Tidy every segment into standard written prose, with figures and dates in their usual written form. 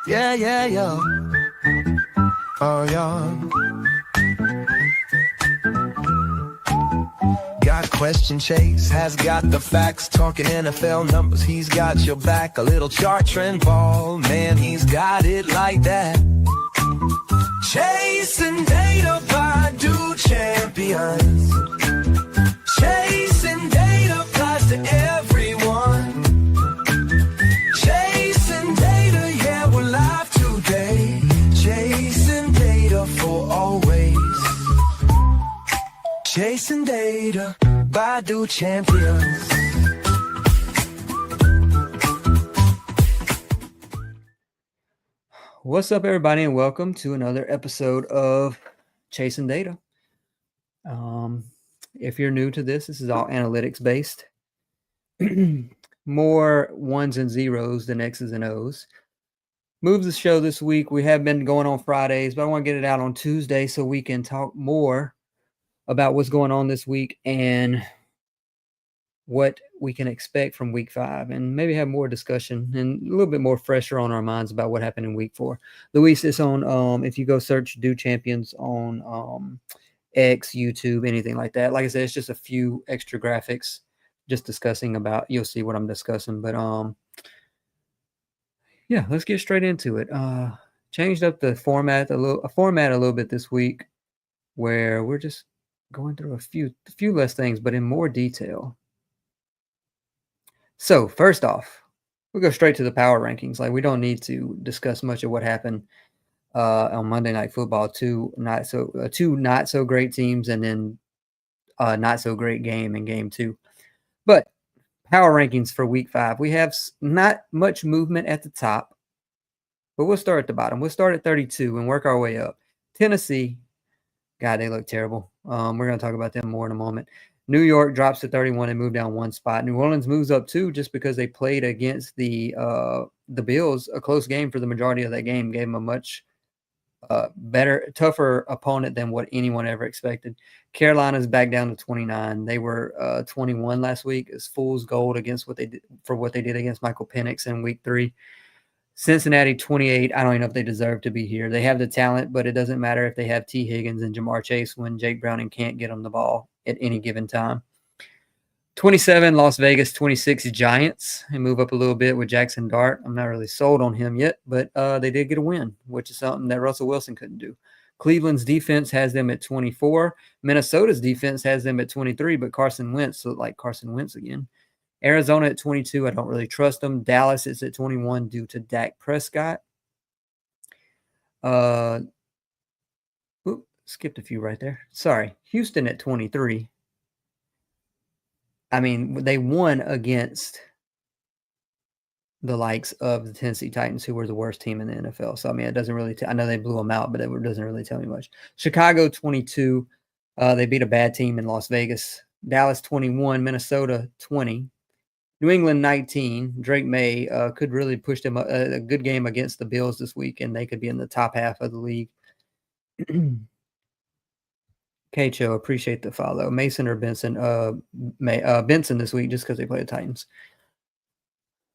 Yeah, yeah, yeah. Oh, yeah. Got question, Chase has got the facts. Talking NFL numbers, he's got your back. A little chart trend ball, man, he's got it like that. Chasing data by do champions. Chasing data applies to everyone. Chasing data, yeah, we're live today. Chasing data for always. Chasing data by do champions. What's up, everybody, and welcome to another episode of Chasing Data. If you're new to this is all analytics based. More ones and zeros than X's and O's. Moves the show this week. We have been going on Fridays, but I want to get it out on Tuesday so we can talk more about what's going on this week and what we can expect from week 5, and maybe have more discussion and a little bit more fresher on our minds about what happened in week 4. Luis is on, if you go search Do Champions on X, YouTube, anything like that. Like I said, it's just a few extra graphics just discussing about, you'll see what I'm discussing. But yeah, let's get straight into it. Changed up the format a little bit this week, where we're just going through a few less things, but in more detail. So first off, we'll go straight to the power rankings. Like, we don't need to discuss much of what happened on Monday Night Football. Two not so great teams, and then not so great game in game 2. But power rankings for week 5, we have not much movement at the top, but we'll start at the bottom. We'll start at 32 and work our way up. Tennessee, God, they look terrible. We're going to talk about them more in a moment. New York drops to 31 and moved down one spot. New Orleans moves up 2 just because they played against the Bills, a close game for the majority of that game, gave them a much better, tougher opponent than what anyone ever expected. Carolina's back down to 29. They were 21 last week. It's fool's gold against what they did against Michael Penix in week 3. Cincinnati 28. I don't even know if they deserve to be here. They have the talent, but it doesn't matter if they have T. Higgins and Jamar Chase when Jake Browning can't get them the ball at any given time. 27, Las Vegas. 26, Giants. They move up a little bit with Jackson Dart. I'm not really sold on him yet, but they did get a win, which is something that Russell Wilson couldn't do. Cleveland's defense has them at 24. Minnesota's defense has them at 23, but Carson Wentz looked like Carson Wentz again. Arizona at 22. I don't really trust them. Dallas is at 21 due to Dak Prescott. Skipped a few right there. Sorry. Houston at 23. I mean, they won against the likes of the Tennessee Titans, who were the worst team in the NFL. So, I mean, it doesn't really I know they blew them out, but it doesn't really tell me much. Chicago 22. They beat a bad team in Las Vegas. Dallas 21. Minnesota 20. New England 19. Drake May could really push them a good game against the Bills this week, and they could be in the top half of the league. Cho, appreciate the follow. Mason or Benson? Benson this week, just because they play the Titans.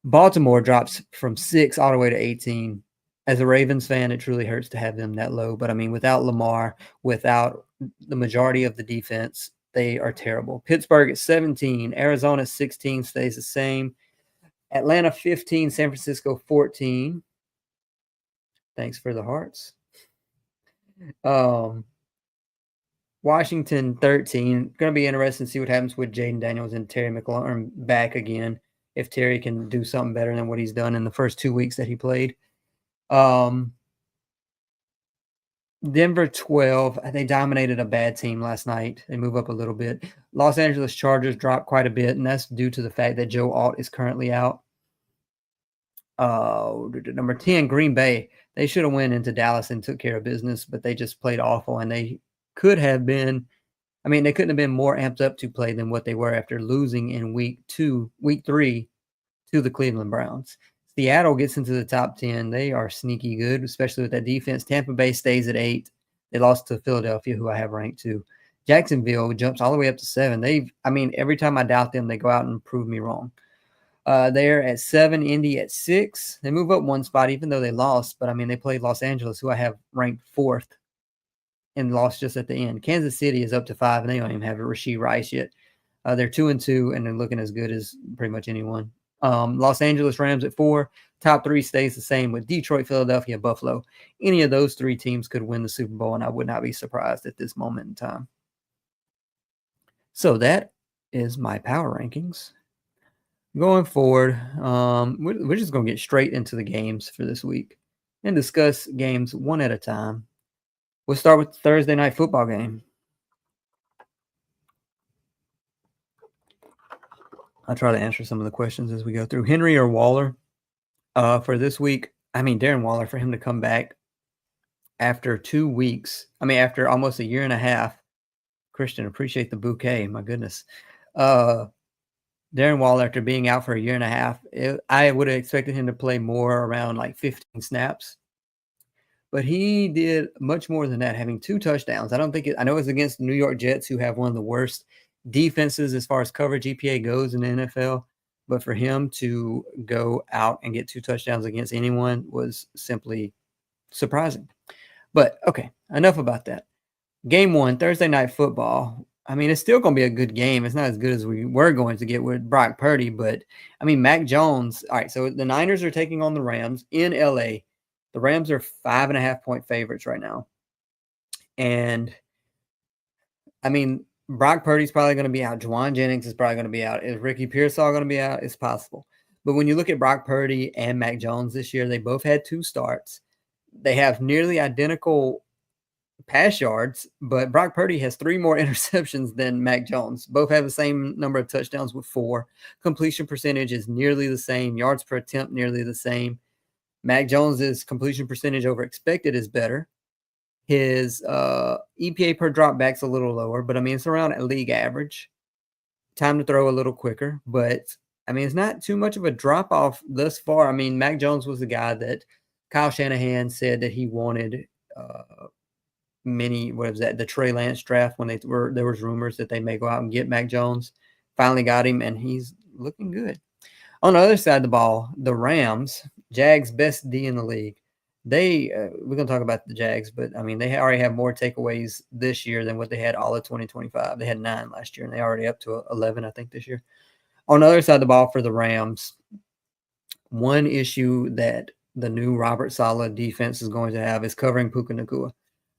Baltimore drops from 6 all the way to 18. As a Ravens fan, it truly hurts to have them that low. But, I mean, without Lamar, without the majority of the defense, they are terrible. Pittsburgh at 17. Arizona 16 stays the same. Atlanta 15. San Francisco 14. Thanks for the hearts. Washington 13. Going to be interesting to see what happens with Jaden Daniels and Terry McLaurin back again, if Terry can do something better than what he's done in the first 2 weeks that he played. Denver 12. They dominated a bad team last night. They move up a little bit. Los Angeles Chargers drop quite a bit, and that's due to the fact that Joe Alt is currently out. Number 10, Green Bay. They should have went into Dallas and took care of business, but they just played awful, and they could have been, I mean, they couldn't have been more amped up to play than what they were after losing in week 3 to the Cleveland Browns. Seattle gets into the top 10. They are sneaky good, especially with that defense. Tampa Bay stays at 8. They lost to Philadelphia, who I have ranked 2. Jacksonville jumps all the way up to 7. Every time I doubt them, they go out and prove me wrong. They're at 7, Indy at 6. They move up one spot, even though they lost. But I mean, they played Los Angeles, who I have ranked 4th, and lost just at the end. Kansas City is up to 5, and they don't even have a Rashee Rice yet. They're 2-2, and they're looking as good as pretty much anyone. Los Angeles Rams at 4. Top 3 stays the same with Detroit, Philadelphia, Buffalo. Any of those 3 teams could win the Super Bowl, and I would not be surprised at this moment in time. So that is my power rankings. Going forward, we're just going to get straight into the games for this week and discuss games one at a time. We'll start with the Thursday night football game. I'll try to answer some of the questions as we go through. Henry or Waller for this week? I mean, Darren Waller, for him to come back after 2 weeks. I mean, after almost a year and a half. Christian, appreciate the bouquet. My goodness. Darren Waller, after being out for a year and a half, I would have expected him to play more, around like 15 snaps. But he did much more than that, having 2 touchdowns. I know it's against the New York Jets, who have one of the worst defenses as far as coverage EPA goes in the NFL. But for him to go out and get 2 touchdowns against anyone was simply surprising. But okay, enough about that. Game 1, Thursday night football. I mean, it's still going to be a good game. It's not as good as we were going to get with Brock Purdy, but I mean, Mac Jones. All right, so the Niners are taking on the Rams in LA. The Rams are 5.5-point favorites right now. And I mean, Brock Purdy's probably going to be out. Juwan Jennings is probably going to be out. Is Ricky Pearsall going to be out? It's possible. But when you look at Brock Purdy and Mac Jones this year, they both had 2 starts. They have nearly identical pass yards, but Brock Purdy has 3 more interceptions than Mac Jones. Both have the same number of touchdowns with 4. Completion percentage is nearly the same. Yards per attempt nearly the same. Mac Jones's completion percentage over expected is better. His EPA per drop back's a little lower, but I mean, it's around at league average. Time to throw a little quicker, but I mean, it's not too much of a drop off thus far. I mean, Mac Jones was the guy that Kyle Shanahan said that he wanted the Trey Lance draft, when there was rumors that they may go out and get Mac Jones. Finally got him, and he's looking good. On the other side of the ball, the Rams, Jags, best D in the league. We're going to talk about the Jags, but I mean, they already have more takeaways this year than what they had all of 2025. They had 9 last year, and they're already up to 11, I think, this year. On the other side of the ball for the Rams, one issue that the new Robert Saleh defense is going to have is covering Puka Nacua.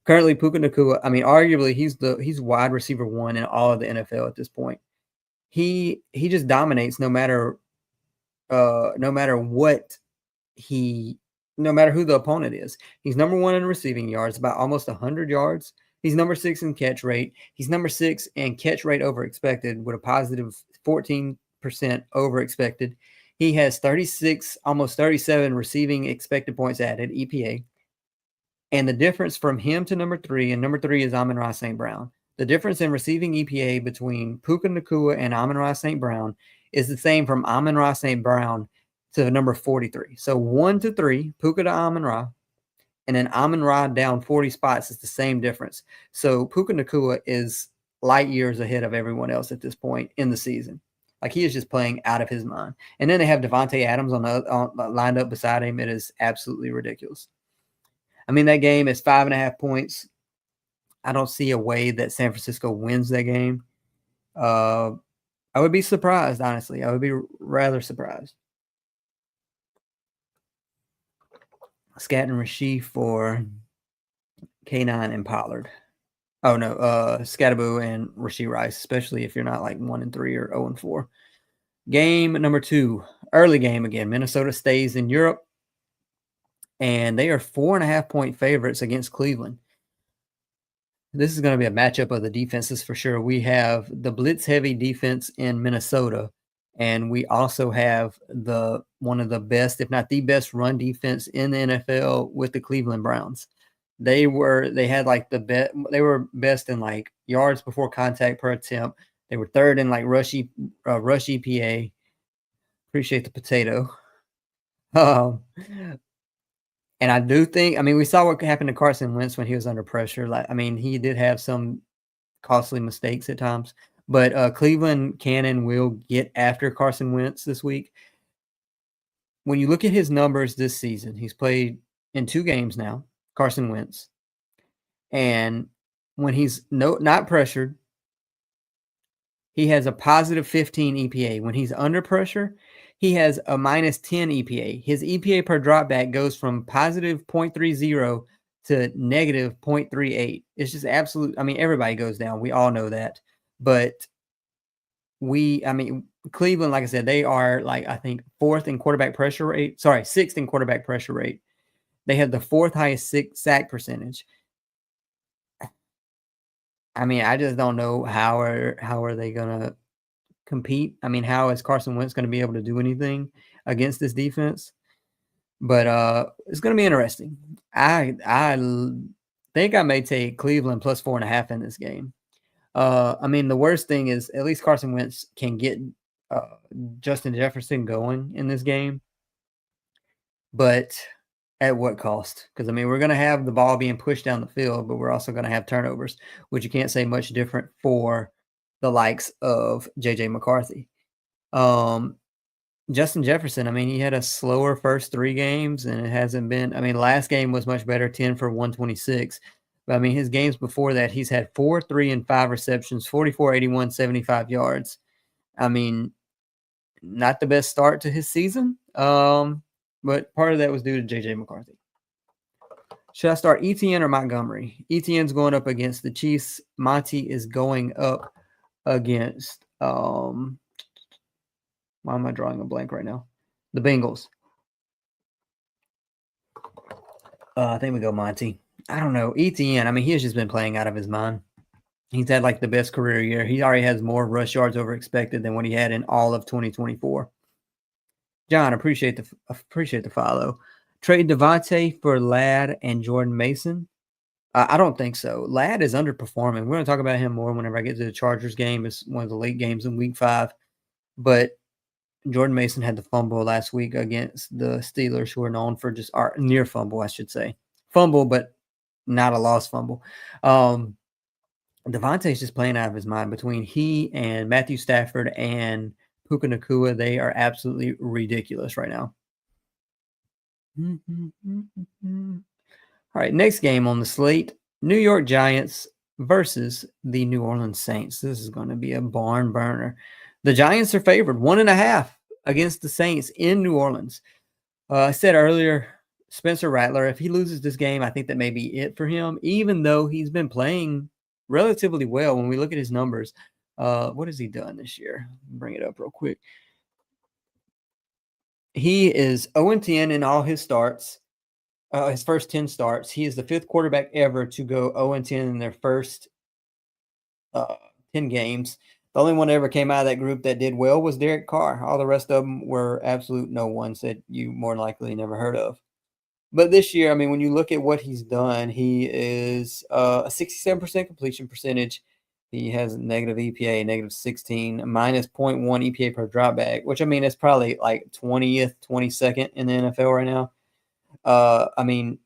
Currently, Puka Nacua, I mean, arguably he's wide receiver 1 in all of the NFL at this point. He just dominates no matter who the opponent is. He's number 1 in receiving yards, about almost 100 yards. He's number 6 in catch rate. He's number 6 in catch rate over expected, with a positive 14% over expected. He has 36, almost 37 receiving expected points added, EPA. And the difference from him to number 3, and number 3 is Amon-Ra St. Brown. The difference in receiving EPA between Puka Nacua and Amon-Ra St. Brown is the same from Amon-Ra St. Brown to number 43. So 1 to 3, Puka to Amon-Ra, and then Amon-Ra down 40 spots is the same difference. So Puka Nacua is light years ahead of everyone else at this point in the season. Like, he is just playing out of his mind. And then they have Devontae Adams lined up beside him. It is absolutely ridiculous. I mean, that game is 5.5 points. I don't see a way that San Francisco wins that game. I would be surprised, honestly. I would be rather surprised. Scat and Rashee for K9 and Pollard. Oh, no, Scattaboo and Rashee Rice, especially if you're not like 1-3 or 0-4. Game number 2, early game again. Minnesota stays in Europe, and they are 4.5-point favorites against Cleveland. This is going to be a matchup of the defenses for sure. We have the blitz-heavy defense in Minnesota, and we also have one of the best, if not the best, run defense in the NFL with the Cleveland Browns. They were best in like yards before contact per attempt. They were 3rd in like rush EPA. Appreciate the potato. And I do think, I mean, we saw what happened to Carson Wentz when he was under pressure. Like, I mean, he did have some costly mistakes at times, but Cleveland can and will get after Carson Wentz this week. when you look at his numbers this season, he's played in 2 games now, Carson Wentz. And when he's not pressured, he has a positive 15 EPA. When he's under pressure, he has a minus 10 EPA. His EPA per dropback goes from positive 0.30 to negative 0.38. It's just absolute. I mean, everybody goes down. We all know that. But Cleveland, like I said, they are like, I think, 4th in quarterback pressure rate. Sorry, 6th in quarterback pressure rate. They have the 4th highest sack percentage. I mean, I just don't know how are they gonna compete. I mean, how is Carson Wentz gonna be able to do anything against this defense? But it's gonna be interesting. I think I may take Cleveland plus 4.5 in this game. I mean, the worst thing is at least Carson Wentz can get Justin Jefferson going in this game, but at what cost? Because, I mean, we're going to have the ball being pushed down the field, but we're also going to have turnovers, which you can't say much different for the likes of J.J. McCarthy. Justin Jefferson, I mean, he had a slower first 3 games, and it hasn't been – I mean, last game was much better, 10 for 126. But, I mean, his games before that, he's had 4, 3, and 5 receptions, 44, 81, 75 yards. I mean, not the best start to his season. But part of that was due to J.J. McCarthy. Should I start Etienne or Montgomery? Etienne's going up against the Chiefs. Monty is going up against why am I drawing a blank right now? The Bengals. I think we go Monty. I don't know. Etienne, I mean, he has just been playing out of his mind. He's had like the best career year. He already has more rush yards over expected than what he had in all of 2024. John, appreciate the follow. Trade Devontae for Ladd and Jordan Mason. I don't think so. Ladd is underperforming. We're going to talk about him more whenever I get to the Chargers game. It's one of the late games in Week 5. But Jordan Mason had the fumble last week against the Steelers, who are known for just near fumble, I should say. Fumble, but not a lost fumble. Devontae's just playing out of his mind. Between he and Matthew Stafford and Puka Nacua, they are absolutely ridiculous right now. All right, next game on the slate, New York Giants versus the New Orleans Saints. This is going to be a barn burner. The Giants are favored 1.5 against the Saints in New Orleans. I said earlier, Spencer Rattler, if he loses this game, I think that may be it for him, even though he's been playing relatively well when we look at his numbers. What has he done this year? Bring it up real quick. He is 0-10 in all his starts, his first 10 starts. He is the 5th quarterback ever to go 0-10 in their first 10 games. The only one that ever came out of that group that did well was Derek Carr. All the rest of them were absolute no ones that you more likely never heard of. But this year, I mean, when you look at what he's done, he is a 67% completion percentage. He has negative EPA, negative 16, minus 0.1 EPA per dropback, which, I mean, is probably like 20th, 22nd in the NFL right now. I mean,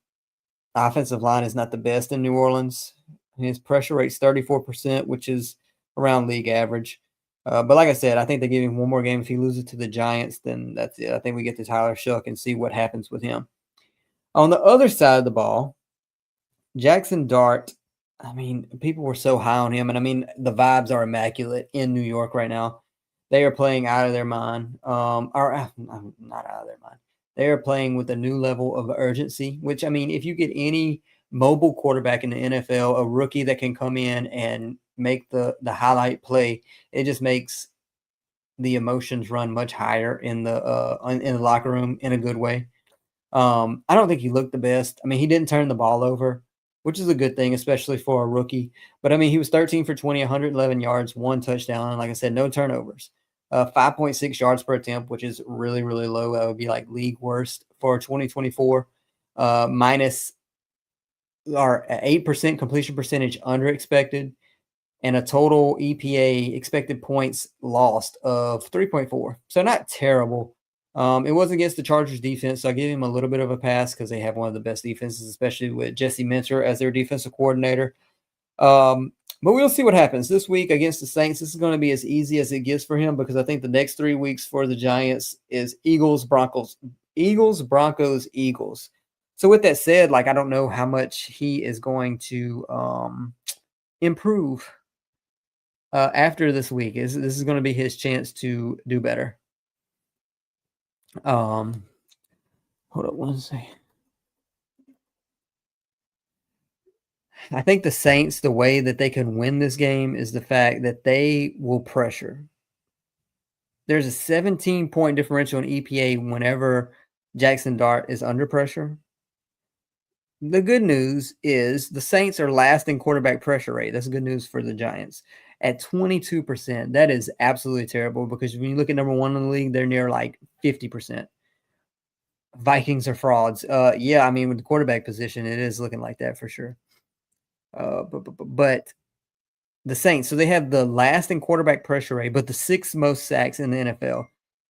offensive line is not the best in New Orleans. His pressure rate's 34%, which is around league average. But like I said, I think they give him one more game. If he loses to the Giants, then that's it. I think we get to Tyler Shough and see what happens with him. On the other side of the ball, Jackson Dart, I mean, people were so high on him. And, I mean, the vibes are immaculate in New York right now. They are playing out of their mind. Not out of their mind. They are playing with a new level of urgency, which, I mean, if you get any mobile quarterback in the NFL, a rookie that can come in and make the highlight play, it just makes the emotions run much higher in the locker room in a good way. I don't think he looked the best. I mean, he didn't turn the ball over, which is a good thing, especially for a rookie. But, I mean, he was 13 for 20, 111 yards, 1 touchdown. And like I said, no turnovers. 5.6 yards per attempt, which is really, really low. That would be like league worst for 2024. Minus our 8% completion percentage under expected, and a total EPA expected points lost of 3.4. So not terrible. It was against the Chargers defense, so I give him a little bit of a pass because they have one of the best defenses, especially with Jesse Minter as their defensive coordinator. But we'll see what happens this week against the Saints. This is going to be as easy as it gets for him because I think the next 3 weeks for the Giants is Eagles, Broncos, Eagles, Broncos, Eagles. So with that said, like I don't know how much he is going to improve after this week. This is going to be his chance to do better. Hold up one second. I think the Saints, the way that they can win this game is the fact that they will pressure. There's a 17-point differential in EPA whenever Jackson Dart is under pressure. The good news is the Saints are last in quarterback pressure rate. That's good news for the Giants at 22%. That is absolutely terrible because when you look at number one in the league, they're near like 50%. Vikings are frauds. Yeah, I mean, with the quarterback position, it is looking like that for sure. But the Saints, so they have the last in quarterback pressure rate, but the sixth most sacks in the NFL,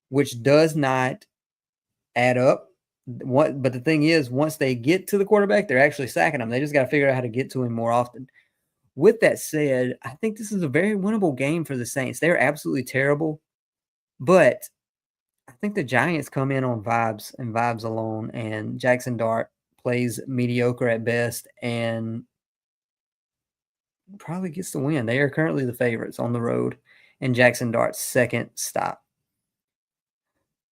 which does not add up. But the thing is, once they get to the quarterback, they're actually sacking him. They just got to figure out how to get to him more often. With that said, I think this is a very winnable game for the Saints. They're absolutely terrible, but I think the Giants come in on vibes and vibes alone, and Jackson Dart plays mediocre at best and probably gets the win. They are currently the favorites on the road, and Jackson Dart's second stop.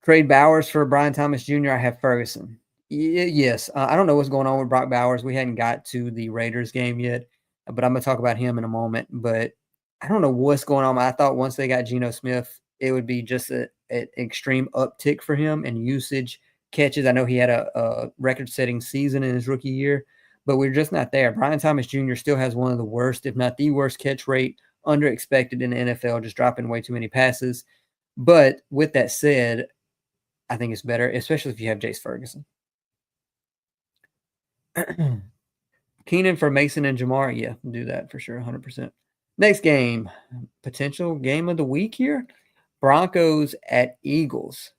Trade Bowers for Brian Thomas Jr. I have Ferguson. Yes, I don't know what's going on with Brock Bowers. We hadn't got to the Raiders game yet, but I'm going to talk about him in a moment. But I don't know what's going on. I thought once they got Geno Smith, it would be just an extreme uptick for him and usage, catches. I know he had a record-setting season in his rookie year, but we're just not there. Brian Thomas Jr. still has one of the worst, if not the worst, catch rate under expected in the NFL, just dropping way too many passes. But with that said, I think it's better, especially if you have Jace Ferguson. Keenan for Mason and Jamar. Yeah, do that for sure, 100%. Next game, potential game of the week here. Broncos at Eagles.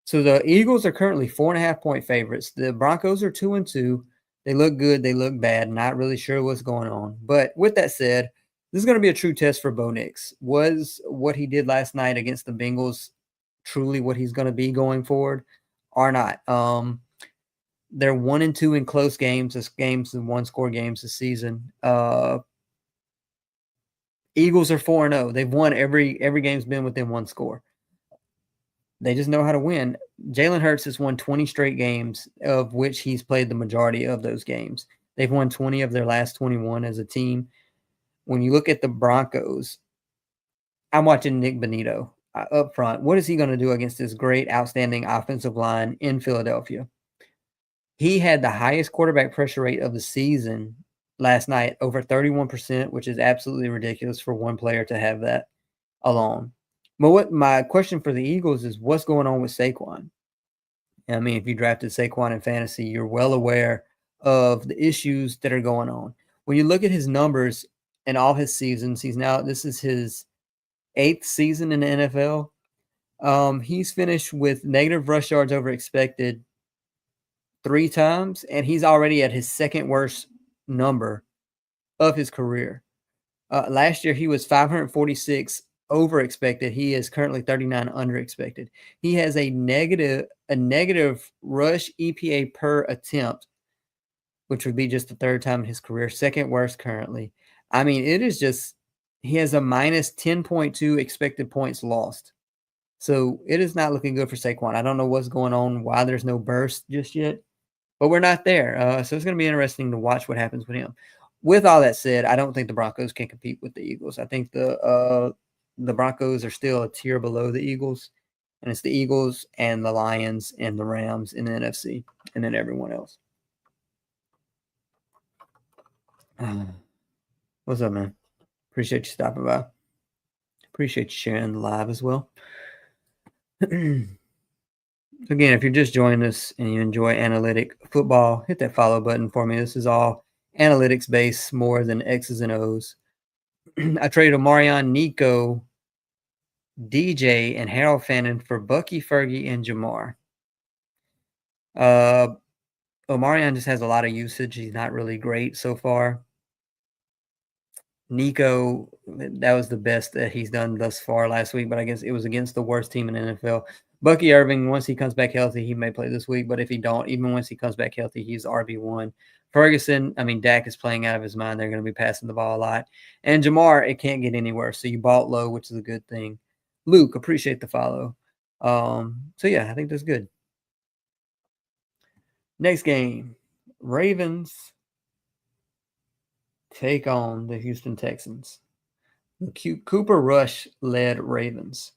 So the Eagles are currently 4.5-point favorites. The Broncos are 2-2. They look good. They look bad. Not really sure what's going on. But with that said, this is going to be a true test for Bo Nix. Was what he did last night against the Bengals truly what he's going to be going forward or not? They're 1-2 in close games. This games and one-score games this season. Eagles are 4-0. They've won every game's been within one score. They just know how to win. Jalen Hurts has won 20 straight games, of which he's played the majority of those games. They've won 20 of their last 21 as a team. When you look at the Broncos, I'm watching Nick Bonito up front. What is he going to do against this great, outstanding offensive line in Philadelphia? He had the highest quarterback pressure rate of the season last night, over 31%, which is absolutely ridiculous for one player to have that alone. But what my question for the Eagles is, what's going on with Saquon? I mean, if you drafted Saquon in fantasy, you're well aware of the issues that are going on. When you look at his numbers in all his seasons, this is his 8th season in the NFL. He's finished with negative rush yards over expected 3 times, and he's already at his second worst number of his career. Last year, he was 546 over expected. He is currently 39 under expected. He has a negative rush EPA per attempt, which would be just the 3rd time in his career, second worst currently. I mean, it is just, he has a minus 10.2 expected points lost. So it is not looking good for Saquon. I don't know what's going on, why there's no burst just yet, but we're not there. So it's going to be interesting to watch what happens with him. With all that said, I don't think the Broncos can compete with the Eagles. I think the Broncos are still a tier below the Eagles, and it's the Eagles and the Lions and the Rams in the NFC, and then everyone else. What's up, man? Appreciate you stopping by. Appreciate you sharing the live as well. Again, if you're just joining us and you enjoy analytic football, hit that follow button for me. This is all analytics based more than X's and O's. I traded Omarion, Nico, DJ, and Harold Fannin for Bucky, Fergie, and Jamar. Omarion just has a lot of usage. He's not really great so far. Nico, that was the best that he's done thus far last week, but I guess it was against the worst team in the NFL. Bucky Irving, once he comes back healthy, he may play this week. But if he don't, even once he comes back healthy, he's RB1. Ferguson, I mean, Dak is playing out of his mind. They're going to be passing the ball a lot. And Jamar, it can't get anywhere. So you bought low, which is a good thing. Luke, appreciate the follow. So yeah, I think that's good. Next game, Ravens take on the Houston Texans. The Cooper Rush led Ravens.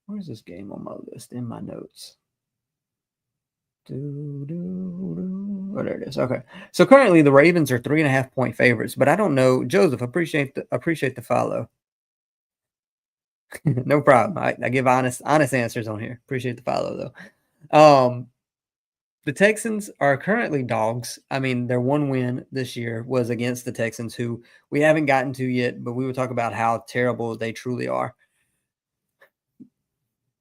Where's this game on my list in my notes? Oh, there it is. Okay. So currently the Ravens are 3.5-point favorites, but I don't know. Joseph, appreciate the follow. No problem. I give honest answers on here. Appreciate the follow though. The Texans are currently dogs. I mean, their one win this year was against the Texans, who we haven't gotten to yet, but we will talk about how terrible they truly are.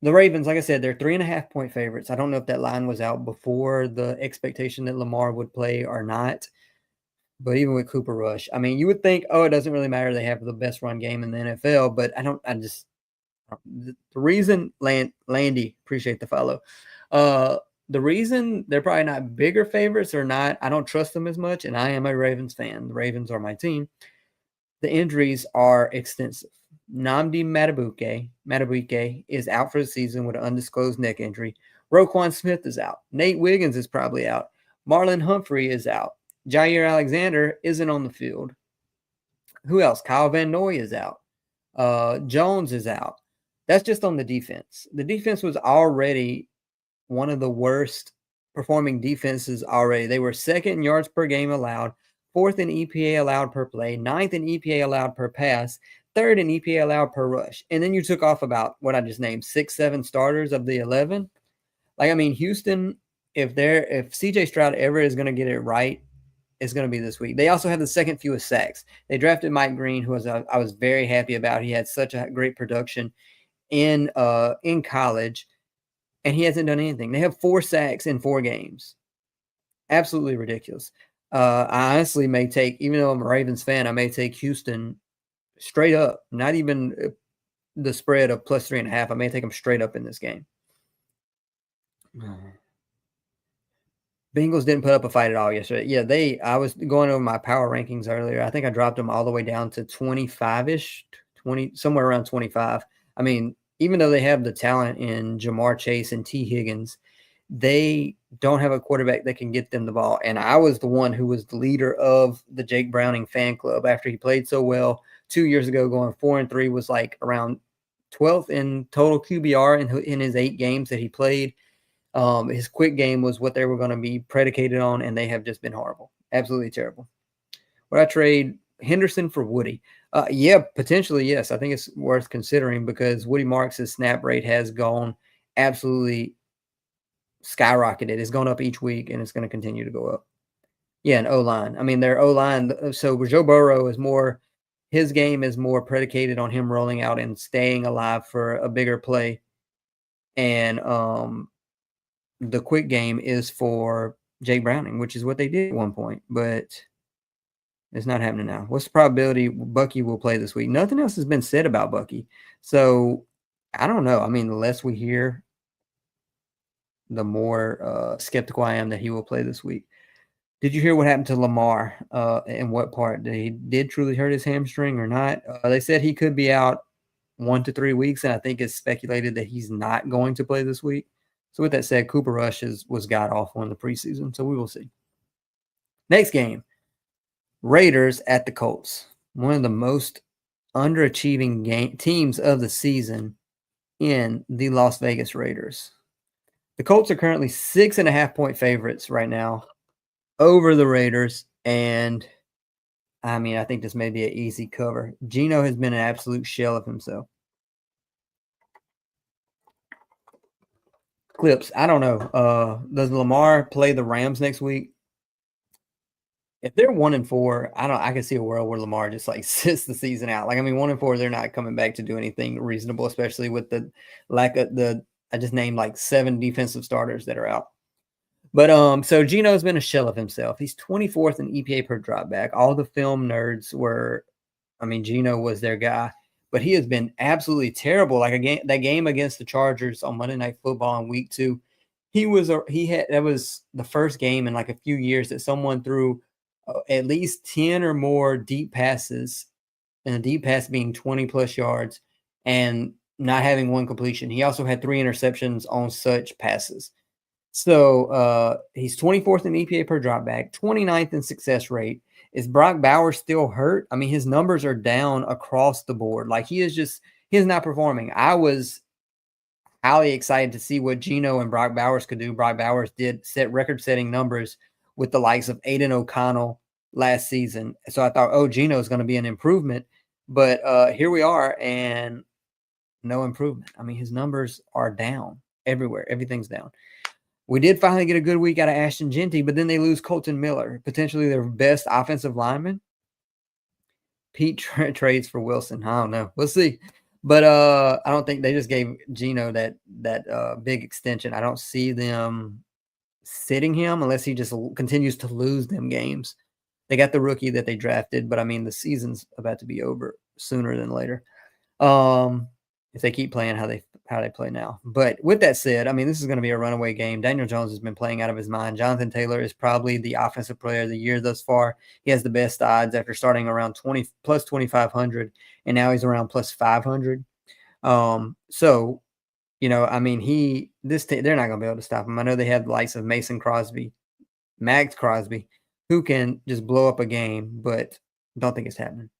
The Ravens, like I said, they're 3.5-point favorites. I don't know if that line was out before the expectation that Lamar would play or not. But even with Cooper Rush, I mean, you would think, oh, it doesn't really matter. They have the best run game in the NFL, but the reason, Landy, appreciate the follow. The reason they're probably not bigger favorites or not, I don't trust them as much, and I am a Ravens fan. The Ravens are my team. The injuries are extensive. Nnamdi Madubuike is out for the season with an undisclosed neck injury. Roquan Smith is out. Nate Wiggins is probably out. Marlon Humphrey is out. Jair Alexander isn't on the field. Who else? Kyle Van Noy is out. Jones is out. That's just on the defense. The defense was already one of the worst performing defenses already. They were second in yards per game allowed, fourth in EPA allowed per play, ninth in EPA allowed per pass, third in EPA allowed per rush. And then you took off about what I just named, 6-7 starters of the 11. Like, I mean, Houston, if CJ Stroud ever is going to get it right, it's going to be this week. They also have the second fewest sacks. They drafted Mike Green, who I was very happy about. He had such a great production in college, and he hasn't done anything. They have 4 sacks in 4 games. Absolutely ridiculous. I honestly may take, even though I'm a Ravens fan, I may take Houston straight up, not even the spread of plus 3.5. I may take them straight up in this game. Bengals didn't put up a fight at all yesterday. Yeah, I was going over my power rankings earlier. I think I dropped them all the way down to 25-ish, 20, somewhere around 25. I mean, even though they have the talent in Jamar Chase and T. Higgins, they don't have a quarterback that can get them the ball. And I was the one who was the leader of the Jake Browning fan club after he played so well 2 years ago, going 4-3, was like around 12th in total QBR in his 8 games that he played. His quick game was what they were going to be predicated on, and they have just been horrible. Absolutely terrible. Would I trade Henderson for Woody? Yeah, potentially, yes. I think it's worth considering because Woody Marks' snap rate has gone absolutely skyrocketed. It's gone up each week, and it's going to continue to go up. Yeah, and O-line. I mean, their O-line. So Joe Burrow is more – his game is more predicated on him rolling out and staying alive for a bigger play. And the quick game is for Jake Browning, which is what they did at one point, but it's not happening now. What's the probability Bucky will play this week? Nothing else has been said about Bucky. So I don't know. I mean, the less we hear, the more skeptical I am that he will play this week. Did you hear what happened to Lamar and what part? Did truly hurt his hamstring or not? They said he could be out 1 to 3 weeks, and I think it's speculated that he's not going to play this week. So with that said, Cooper Rush was god-awful in the preseason, so we will see. Next game, Raiders at the Colts. One of the most underachieving teams of the season in the Las Vegas Raiders. The Colts are currently 6.5-point favorites right now over the Raiders, and I mean, I think this may be an easy cover. Geno has been an absolute shell of himself. Clips, I don't know. Does Lamar play the Rams next week? If they're 1-4, I can see a world where Lamar just like sits the season out. Like, I mean, 1-4, they're not coming back to do anything reasonable, especially with the lack of I just named like 7 defensive starters that are out. But so Geno's been a shell of himself. He's 24th in EPA per dropback. All the film nerds were, I mean, Geno was their guy. but he has been absolutely terrible. Like that game against the Chargers on Monday Night Football in week 2, that was the first game in like a few years that someone threw at least 10 or more deep passes, and a deep pass being 20 plus yards and not having one completion. He also had 3 interceptions on such passes. So he's 24th in EPA per dropback, 29th in success rate. Is Brock Bowers still hurt? I mean, his numbers are down across the board. Like he's not performing. I was highly excited to see what Geno and Brock Bowers could do. Brock Bowers did set record-setting numbers with the likes of Aiden O'Connell last season. So I thought, oh, Geno is going to be an improvement. But here we are, and no improvement. I mean, his numbers are down everywhere. Everything's down. We did finally get a good week out of Ashton Jeanty, but then they lose Colton Miller, potentially their best offensive lineman. Pete trades for Wilson. I don't know. We'll see. But I don't think they just gave Geno that big extension. I don't see them sitting him unless he just continues to lose them games. They got the rookie that they drafted, but I mean the season's about to be over sooner than later. If they keep playing how they play now. But with that said, I mean, this is going to be a runaway game. Daniel Jones has been playing out of his mind. Jonathan Taylor is probably the offensive player of the year thus far. He has the best odds after starting around 20 plus 2,500, and now he's around plus 500. So, you know, I mean, they're not going to be able to stop him. I know they have the likes of Max Crosby, who can just blow up a game, but don't think it's happening.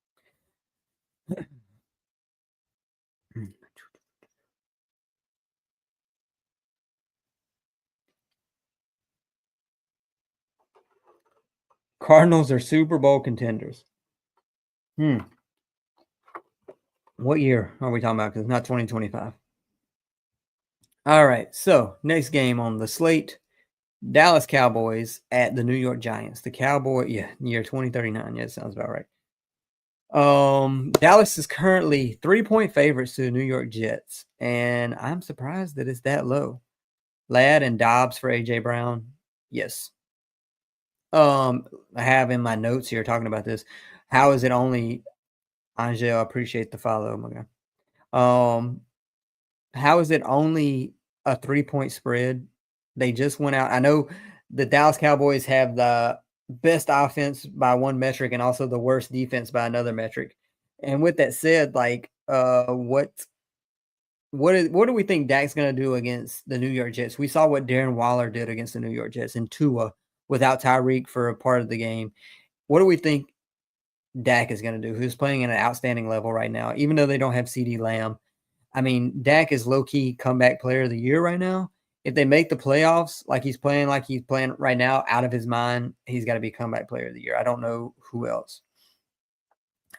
Cardinals are Super Bowl contenders. What year are we talking about? Because it's not 2025. All right. So next game on the slate, Dallas Cowboys at the New York Giants. The year 2039. Yeah, it sounds about right. Dallas is currently 3-point favorites to the New York Jets, and I'm surprised that it's that low. Ladd and Dobbs for AJ Brown. Yes. I have in my notes here talking about this. How is it only Angel? I appreciate the follow. Oh my God. How is it only a 3-point spread? They just went out. I know the Dallas Cowboys have the best offense by one metric and also the worst defense by another metric. And with that said, like, what do we think Dak's going to do against the New York Jets? We saw what Darren Waller did against the New York Jets and Tua without Tyreek for a part of the game. What do we think Dak is going to do? Who's playing at an outstanding level right now, even though they don't have CeeDee Lamb. I mean, Dak is low-key comeback player of the year right now. If they make the playoffs like he's playing right now, out of his mind, he's got to be comeback player of the year. I don't know who else.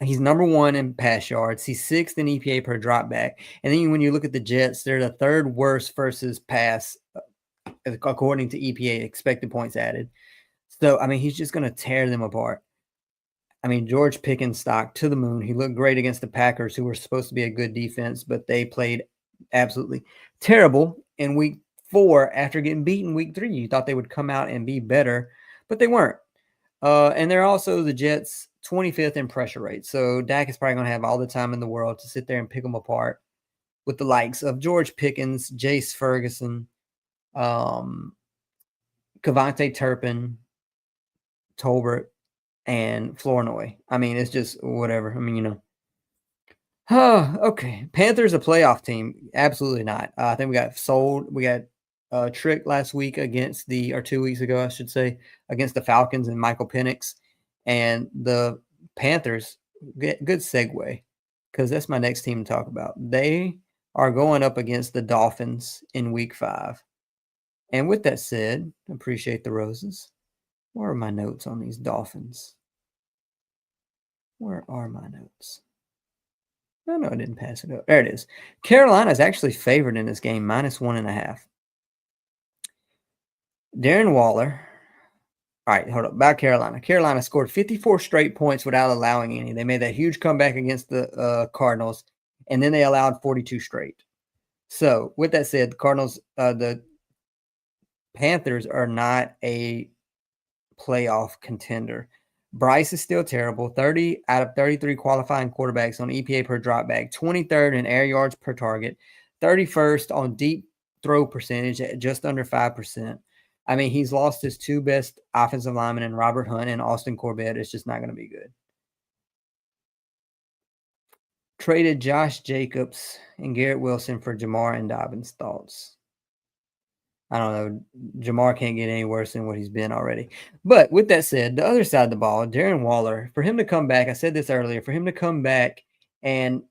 He's number 1 in pass yards. He's 6th in EPA per dropback. And then when you look at the Jets, they're the 3rd worst versus pass according to EPA, expected points added. So, I mean, he's just going to tear them apart. I mean, George Pickens stock to the moon. He looked great against the Packers, who were supposed to be a good defense, but they played absolutely terrible in week 4 after getting beaten week 3. You thought they would come out and be better, but they weren't. And they're also the Jets' 25th in pressure rate. So Dak is probably going to have all the time in the world to sit there and pick them apart with the likes of George Pickens, Jace Ferguson, KaVontae Turpin, Tolbert, and Flournoy. I mean, it's just whatever. I mean, you know. Okay. Panthers a playoff team? Absolutely not. I think we got sold. We got tricked last week or 2 weeks ago, I should say, against the Falcons and Michael Penix. And the Panthers, good segue, because that's my next team to talk about. They are going up against the Dolphins in week 5. And with that said, appreciate the roses. Where are my notes on these Dolphins? Where are my notes? Oh, no, I didn't pass it up. There it is. Carolina is actually favored in this game, -1.5. Darren Waller. All right, hold up. About Carolina. Carolina scored 54 straight points without allowing any. They made that huge comeback against the Cardinals, and then they allowed 42 straight. So, with that said, the Panthers are not a playoff contender. Bryce is still terrible. 30 out of 33 qualifying quarterbacks on EPA per dropback, 23rd in air yards per target, 31st on deep throw percentage at just under 5%. I mean, he's lost his two best offensive linemen in Robert Hunt and Austin Corbett. It's just not going to be good. Traded Josh Jacobs and Garrett Wilson for Jamar and Dobbins. Thoughts? I don't know. Jamar can't get any worse than what he's been already. But with that said, the other side of the ball, Darren Waller, for him to come back, I said this earlier, for him to come back and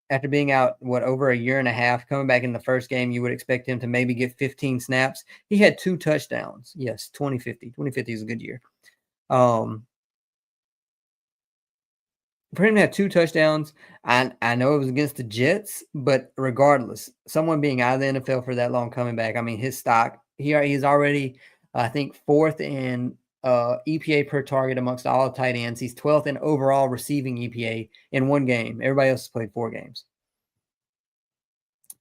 after being out, over a year and a half, coming back in the first game, you would expect him to maybe get 15 snaps. He had 2 touchdowns. Yes, 2050. 2050 is a good year. For him to have 2 touchdowns, I know it was against the Jets, but regardless, someone being out of the NFL for that long coming back, I mean, his stock, he's already, I think, 4th in EPA per target amongst all tight ends. He's 12th in overall receiving EPA in 1 game. Everybody else has played 4 games.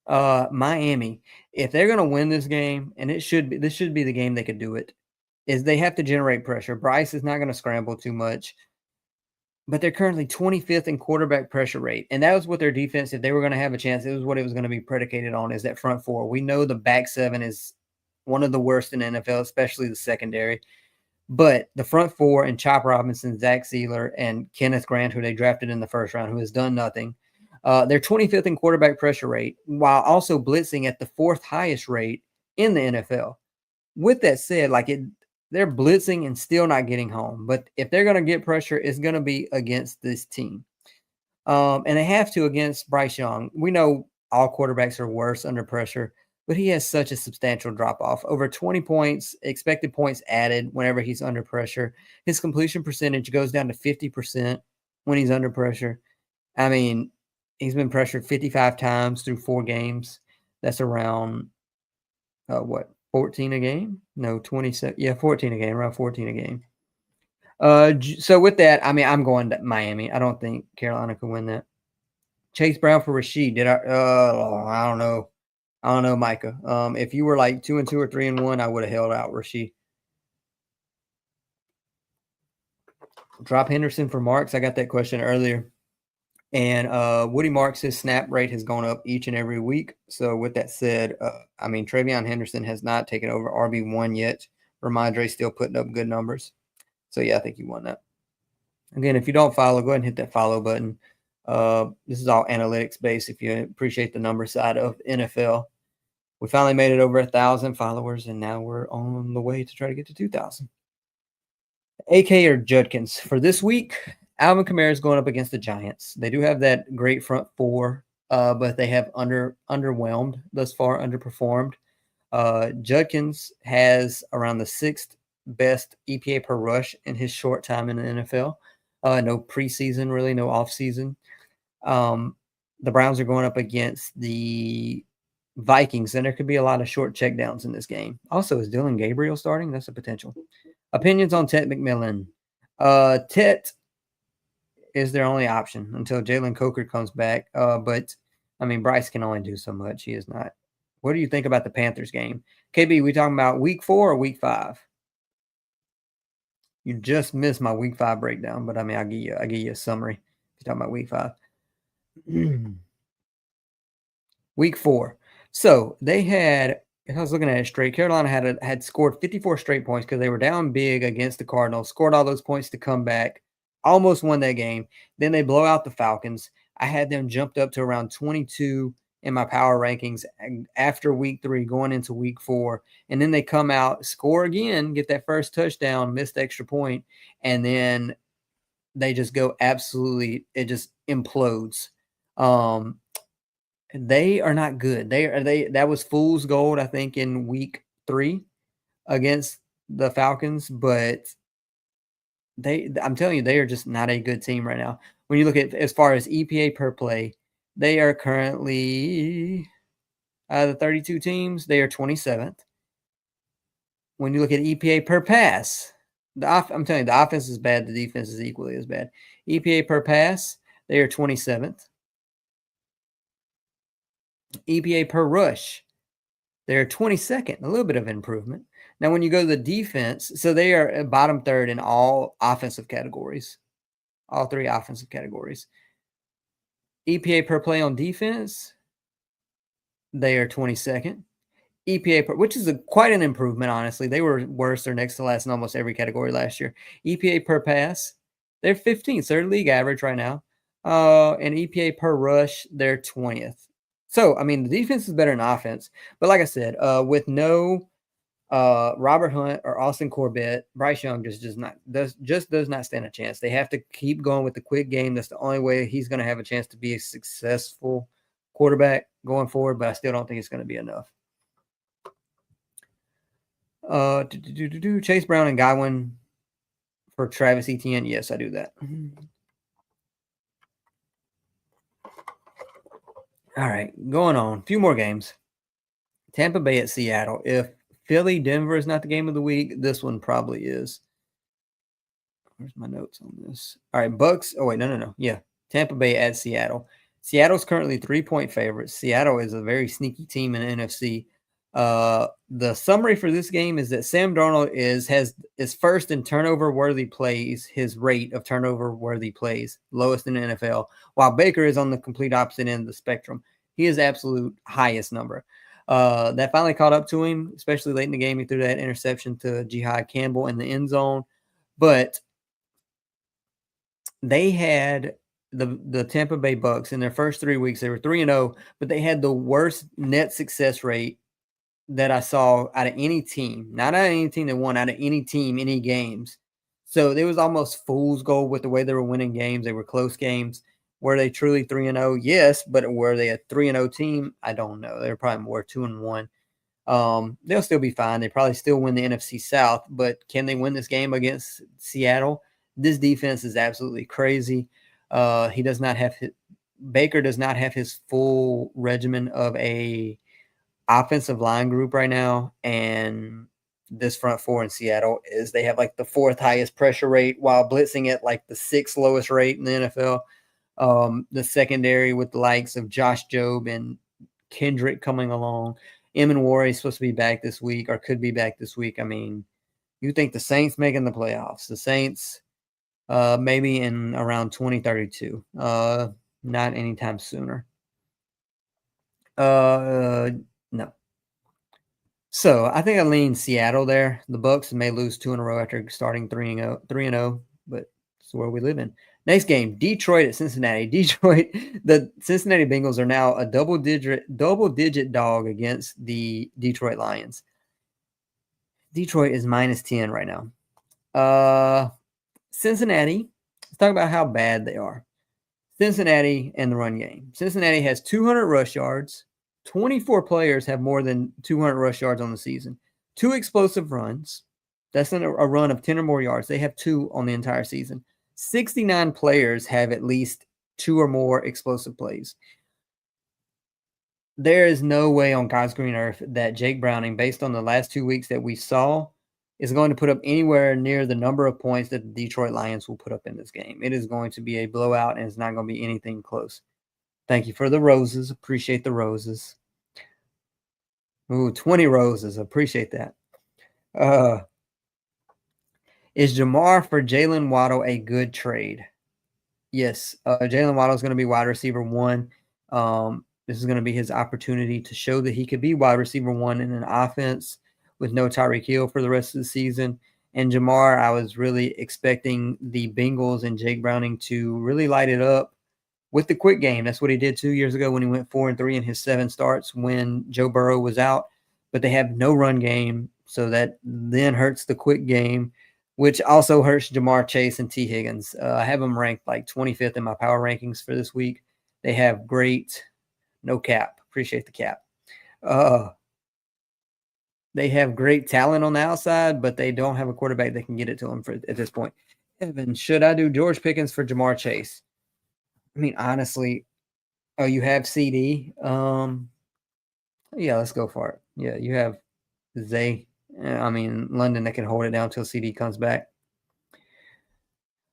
Miami, if they're going to win this game, and this should be the game they could do it, is they have to generate pressure. Bryce is not going to scramble too much, but they're currently 25th in quarterback pressure rate. And that was what their defense, if they were going to have a chance, it was what it was going to be predicated on, is that front 4. We know the back 7 is one of the worst in the NFL, especially the secondary. But the front 4 and Chop Robinson, Zach Sealer, and Kenneth Grant, who they drafted in the first round, who has done nothing, they're 25th in quarterback pressure rate, while also blitzing at the 4th highest rate in the NFL. With that said, they're blitzing and still not getting home. But if they're going to get pressure, it's going to be against this team. And they have to against Bryce Young. We know all quarterbacks are worse under pressure, but he has such a substantial drop-off. Over 20 points, expected points added whenever he's under pressure. His completion percentage goes down to 50% when he's under pressure. I mean, he's been pressured 55 times through 4 games. That's around, 14 a game? No, 27. Yeah, 14 a game, around 14 a game. So with that, I mean, I'm going to Miami. I don't think Carolina can win that. Chase Brown for Rashid. I don't know. I don't know, Micah. If you were like 2-2 or 3-1, I would have held out Rashid. Drop Henderson for Marks. I got that question earlier. And Woody Marks' snap rate has gone up each and every week. So with that said, I mean, Travion Henderson has not taken over RB1 yet. Ramondre's still putting up good numbers. So, yeah, I think you won that. Again, if you don't follow, go ahead and hit that follow button. This is all analytics based if you appreciate the number side of NFL. We finally made it over 1,000 followers, and now we're on the way to try to get to 2,000. AK or Judkins. For this week, Alvin Kamara is going up against the Giants. They do have that great front 4, but they have underwhelmed thus far, underperformed. Judkins has around the 6th best EPA per rush in his short time in the NFL. No preseason, really, no offseason. The Browns are going up against the Vikings, and there could be a lot of short checkdowns in this game. Also, is Dylan Gabriel starting? That's a potential. Opinions on Tet McMillan. Tet is their only option until Jalen Coker comes back. But, I mean, Bryce can only do so much. He is not. What do you think about the Panthers game? KB, we talking about week 4 or week 5? You just missed my week 5 breakdown, but I mean, I'll give you a summary if you're talking about week 5. Week 4. So they had, if I was looking at it straight, Carolina had scored 54 straight points because they were down big against the Cardinals, scored all those points to come back, almost won that game. Then they blow out the Falcons. I had them jumped up to around 22 in my power rankings after week 3 going into week 4. And then they come out, score again, get that first touchdown, missed extra point, and then they just go absolutely, it just implodes. They are not good. That was fool's gold, I think, in week 3 against the Falcons, but I'm telling you, they are just not a good team right now. When you look at as far as EPA per play, they are currently out of the 32 teams, they are 27th. When you look at EPA per pass, I'm telling you, the offense is bad, the defense is equally as bad. EPA per pass, they are 27th. EPA per rush, they're 22nd, a little bit of improvement. Now, when you go to the defense, so they are at bottom third in all offensive categories, all 3 offensive categories. EPA per play on defense, they are 22nd. EPA per, which is quite an improvement, honestly. They were worse or next to last in almost every category last year. EPA per pass, they're 15th, so they're league average right now. And EPA per rush, they're 20th. So, I mean, the defense is better than offense. But like I said, with no Robert Hunt or Austin Corbett, Bryce Young just does not stand a chance. They have to keep going with the quick game. That's the only way he's going to have a chance to be a successful quarterback going forward, but I still don't think it's going to be enough. Chase Brown and Godwin for Travis Etienne. Yes, I do that. All right, going on. A few more games. Tampa Bay at Seattle. If Philly, Denver is not the game of the week, this one probably is. Where's my notes on this? All right, Bucks. Oh, wait, no. Yeah, Tampa Bay at Seattle. Seattle's currently 3-point favorites. Seattle is a very sneaky team in the NFC. The summary for this game is that Sam Darnold is first in turnover-worthy plays, his rate of turnover-worthy plays, lowest in the NFL, while Baker is on the complete opposite end of the spectrum. He is absolute highest number. That finally caught up to him, especially late in the game. He threw that interception to Jihad Campbell in the end zone. But they had the Tampa Bay Bucks in their first 3 weeks. They were 3-0, but they had the worst net success rate that I saw out of any team. Not out of any team that won, out of any team, any games. So there was almost fool's gold with the way they were winning games. They were close games. Were they truly 3-0? Yes, but were they a 3-0 team? I don't know. They're probably more 2-1. They'll still be fine. They probably still win the NFC South, but can they win this game against Seattle? This defense is absolutely crazy. Baker does not have his full regimen of a offensive line group right now, and this front four in Seattle is they have like the 4th highest pressure rate while blitzing at like the 6th lowest rate in the NFL. The secondary with the likes of Josh Jobe and Kendrick coming along. Emmanwori is supposed to be back this week or could be back this week. I mean, you think the Saints making the playoffs. The Saints maybe in around 2032. Not anytime sooner. No. So I think I lean Seattle there. The Bucks may lose 2 in a row after starting 3-0, but it's where we live in. Next game, Detroit at Cincinnati. The Cincinnati Bengals are now a double-digit dog against the Detroit Lions. Detroit is -10 right now. Cincinnati, let's talk about how bad they are. Cincinnati and the run game. Cincinnati has 200 rush yards. 24 players have more than 200 rush yards on the season. 2 explosive runs. That's a run of 10 or more yards. They have 2 on the entire season. 69 players have at least 2 or more explosive plays. There is no way on God's green earth that Jake Browning, based on the last 2 weeks that we saw, is going to put up anywhere near the number of points that the Detroit Lions will put up in this game. It is going to be a blowout, and it's not going to be anything close. Thank you for the roses. Appreciate the roses. Ooh, 20 roses. Appreciate that. Is Jamar for Jalen Waddle a good trade? Yes. Jalen Waddle is going to be wide receiver 1. This is going to be his opportunity to show that he could be wide receiver 1 in an offense with no Tyreek Hill for the rest of the season. And Jamar, I was really expecting the Bengals and Jake Browning to really light it up with the quick game. That's what he did 2 years ago when he went 4-3 in his 7 starts when Joe Burrow was out. But they have no run game, so that then hurts the quick game, which also hurts Jamar Chase and T. Higgins. I have them ranked like 25th in my power rankings for this week. They have great – no cap. Appreciate the cap. They have great talent on the outside, but they don't have a quarterback that can get it to them at this point. Evan, should I do George Pickens for Jamar Chase? I mean, honestly, you have CD. Yeah, let's go for it. Yeah, you have London that can hold it down until CD comes back.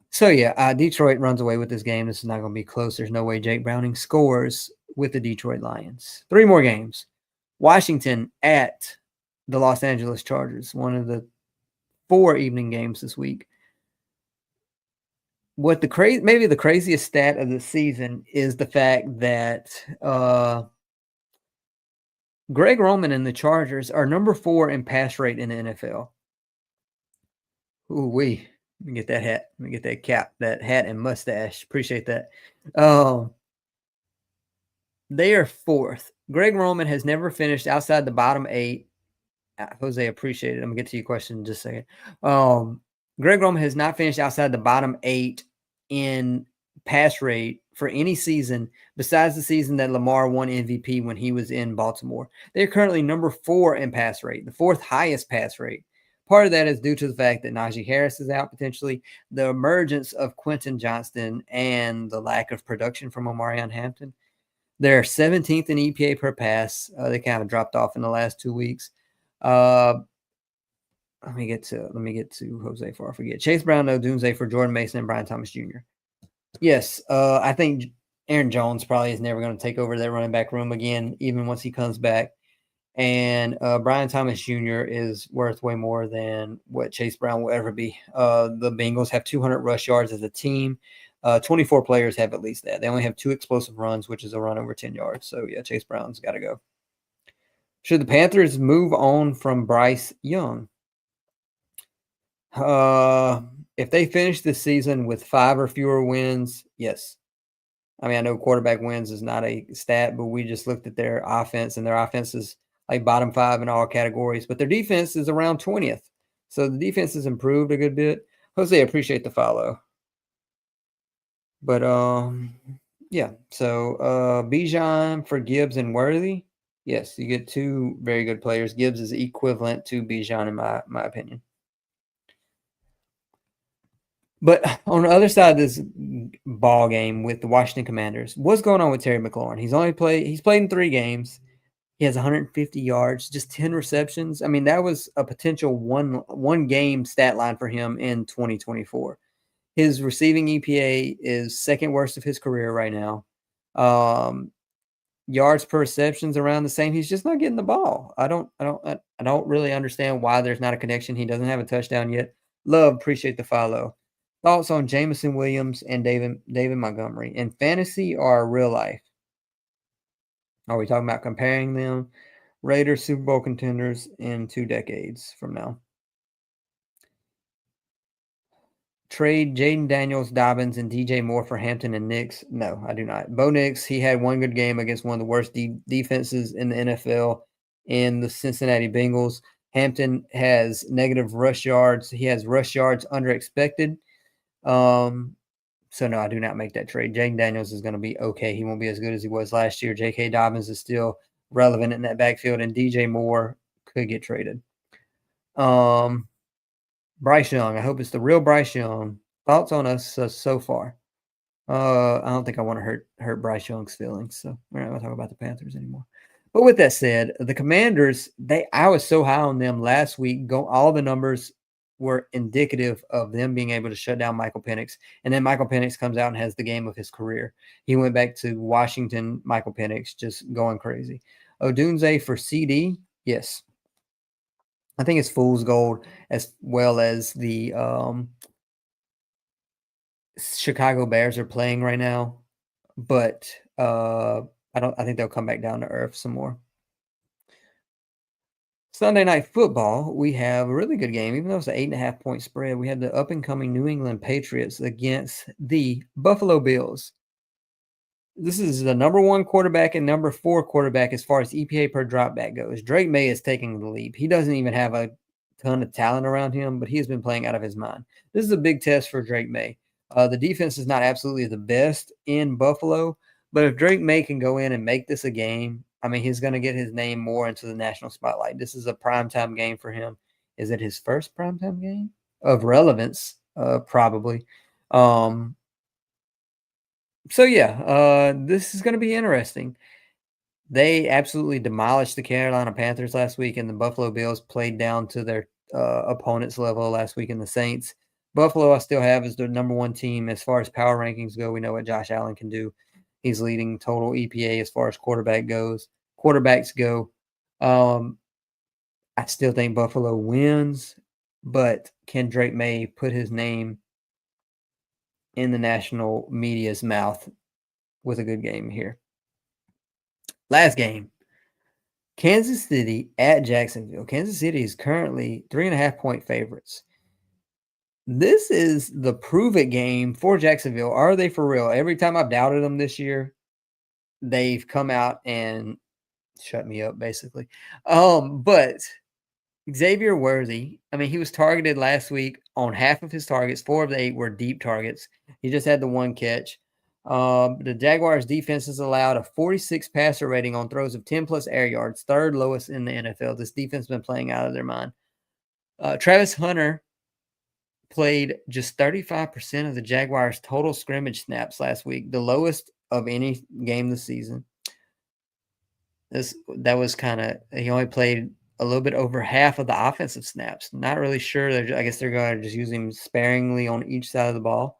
So, yeah, Detroit runs away with this game. This is not going to be close. There's no way Jake Browning scores with the Detroit Lions. 3 more games. Washington at the Los Angeles Chargers, one of the 4 evening games this week. What maybe the craziest stat of the season is the fact that Greg Roman and the Chargers are number 4 in pass rate in the NFL. Ooh wee. Let me get that hat. Let me get that cap, that hat and mustache. Appreciate that. They are 4th. Greg Roman has never finished outside the bottom 8. Jose, appreciate it. I'm gonna get to your question in just a second. Greg Roman has not finished outside the bottom 8 in pass rate for any season besides the season that Lamar won MVP when he was in Baltimore. They're currently number 4 in pass rate, the 4th highest pass rate. Part of that is due to the fact that Najee Harris is out potentially, the emergence of Quentin Johnston, and the lack of production from Omarion Hampton. They're 17th in EPA per pass. They kind of dropped off in the last 2 weeks. Let me get to Jose before I forget. Chase Brown, Odunze for Jordan Mason and Brian Thomas Jr. Yes, I think Aaron Jones probably is never going to take over that running back room again, even once he comes back. And Brian Thomas Jr. is worth way more than what Chase Brown will ever be. The Bengals have 200 rush yards as a team. 24 players have at least that. They only have 2 explosive runs, which is a run over 10 yards. So, yeah, Chase Brown's got to go. Should the Panthers move on from Bryce Young? If they finish this season with 5 or fewer wins, yes. I mean, I know quarterback wins is not a stat, but we just looked at their offense, and their offense is like bottom 5 in all categories, but their defense is around 20th. So the defense has improved a good bit. Jose, appreciate the follow. But yeah. So Bijan for Gibbs and Worthy. Yes, you get 2 very good players. Gibbs is equivalent to Bijan in my opinion. But on the other side of this ball game with the Washington Commanders, what's going on with Terry McLaurin? He's played in 3 games. He has 150 yards, just 10 receptions. I mean, that was a potential one game stat line for him in 2024. His receiving EPA is 2nd worst of his career right now. Yards per reception's around the same. He's just not getting the ball. I don't really understand why there's not a connection. He doesn't have a touchdown yet. Love, appreciate the follow. Thoughts on Jameson Williams and David Montgomery in fantasy or real life? Are we talking about comparing them? Raiders Super Bowl contenders in 2 decades from now. Trade Jaden Daniels, Dobbins, and DJ Moore for Hampton and Nix? No, I do not. Bo Nix, he had 1 good game against one of the worst defenses in the NFL in the Cincinnati Bengals. Hampton has negative rush yards. He has rush yards under expected. So no, I do not make that trade. Jaden Daniels is going to be okay. He won't be as good as he was last year. J.K. Dobbins is still relevant in that backfield, and DJ Moore could get traded. Bryce Young. I hope it's the real Bryce Young. Thoughts on us so far? I don't think I want to hurt Bryce Young's feelings, so we're not going to talk about the Panthers anymore. But with that said, the Commanders, I was so high on them last week. All the numbers were indicative of them being able to shut down Michael Penix. And then Michael Penix comes out and has the game of his career. He went back to Washington, Michael Penix, just going crazy. Odunze for CD, yes. I think it's fool's gold as well as the Chicago Bears are playing right now. But I think they'll come back down to earth some more. Sunday Night Football, we have a really good game. Even though it's an 8.5-point spread, we have the up-and-coming New England Patriots against the Buffalo Bills. This is the number 1 quarterback and number 4 quarterback as far as EPA per dropback goes. Drake May is taking the lead. He doesn't even have a ton of talent around him, but he has been playing out of his mind. This is a big test for Drake May. The defense is not absolutely the best in Buffalo, but if Drake May can go in and make this a game, I mean, he's going to get his name more into the national spotlight. This is a primetime game for him. Is it his first primetime game of relevance? Probably. So, yeah, this is going to be interesting. They absolutely demolished the Carolina Panthers last week, and the Buffalo Bills played down to their opponent's level last week in the Saints. Buffalo I still have as the number 1 team as far as power rankings go. We know what Josh Allen can do. He's leading total EPA as far as quarterbacks go. I still think Buffalo wins, but can Drake May put his name in the national media's mouth with a good game here? Last game, Kansas City at Jacksonville. Kansas City is currently 3.5-point favorites. This is the prove it game for Jacksonville. Are they for real? Every time I've doubted them this year, they've come out and shut me up, basically. But Xavier Worthy, I mean, he was targeted last week on half of his targets. 4 of the 8 were deep targets. He just had the 1 catch. The Jaguars defense has allowed a 46 passer rating on throws of 10 plus air yards, 3rd lowest in the NFL. This defense has been playing out of their mind. Travis Hunter played just 35% of the Jaguars' total scrimmage snaps last week, the lowest of any game this season. That was he only played a little bit over half of the offensive snaps. Not really sure. I guess they're going to just use him sparingly on each side of the ball.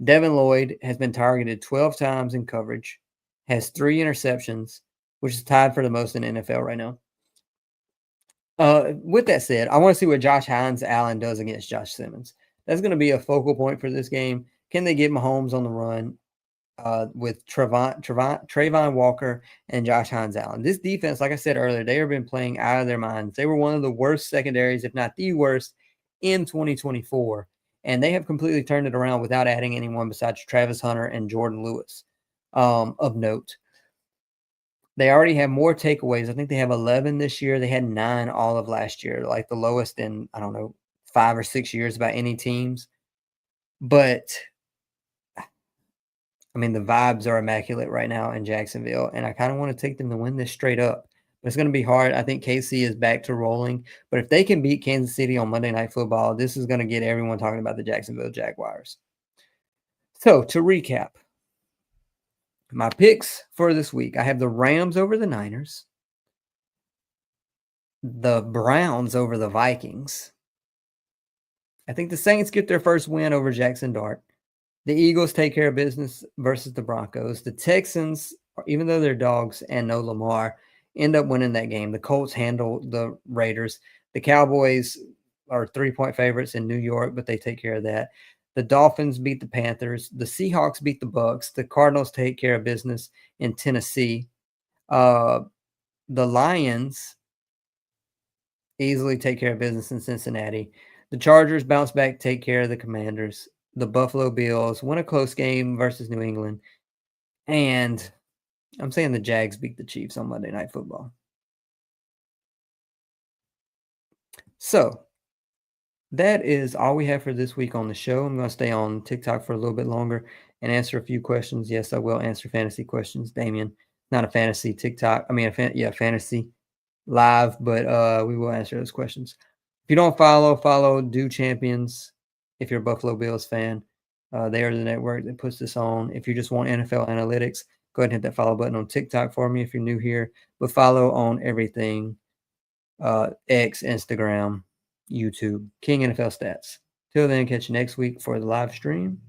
Devin Lloyd has been targeted 12 times in coverage, has 3 interceptions, which is tied for the most in the NFL right now. With that said, I want to see what Josh Allen does against Josh Simmons. That's going to be a focal point for this game. Can they get Mahomes on the run with Trayvon Walker and Josh Allen? This defense, like I said earlier, they have been playing out of their minds. They were one of the worst secondaries, if not the worst, in 2024. And they have completely turned it around without adding anyone besides Travis Hunter and Jordan Lewis of note. They already have more takeaways. I think they have 11 this year. They had 9 all of last year, like the lowest in, 5 or 6 years by any teams. But, I mean, the vibes are immaculate right now in Jacksonville, and I kind of want to take them to win this straight up. But it's going to be hard. I think KC is back to rolling. But if they can beat Kansas City on Monday Night Football, this is going to get everyone talking about the Jacksonville Jaguars. So, to recap, my picks for this week, I have the Rams over the Niners, the Browns over the Vikings. I think the Saints get their first win over Jackson Dart. The Eagles take care of business versus the Broncos. The Texans, even though they're dogs and no Lamar, end up winning that game. The Colts handle the Raiders. The Cowboys are 3-point favorites in New York, but they take care of that. The Dolphins beat the Panthers. The Seahawks beat the Bucks. The Cardinals take care of business in Tennessee. The Lions easily take care of business in Cincinnati. The Chargers bounce back, take care of the Commanders. The Buffalo Bills win a close game versus New England. And I'm saying the Jags beat the Chiefs on Monday Night Football. So, that is all we have for this week on the show. I'm going to stay on TikTok for a little bit longer and answer a few questions. Yes, I will answer fantasy questions, Damien. Not a fantasy TikTok. Fantasy live, but we will answer those questions. If you don't follow Do Champions. If you're a Buffalo Bills fan, they are the network that puts this on. If you just want NFL analytics, go ahead and hit that follow button on TikTok for me if you're new here. But follow on everything, X, Instagram, YouTube, King NFL Stats. Till then, catch you next week for the live stream.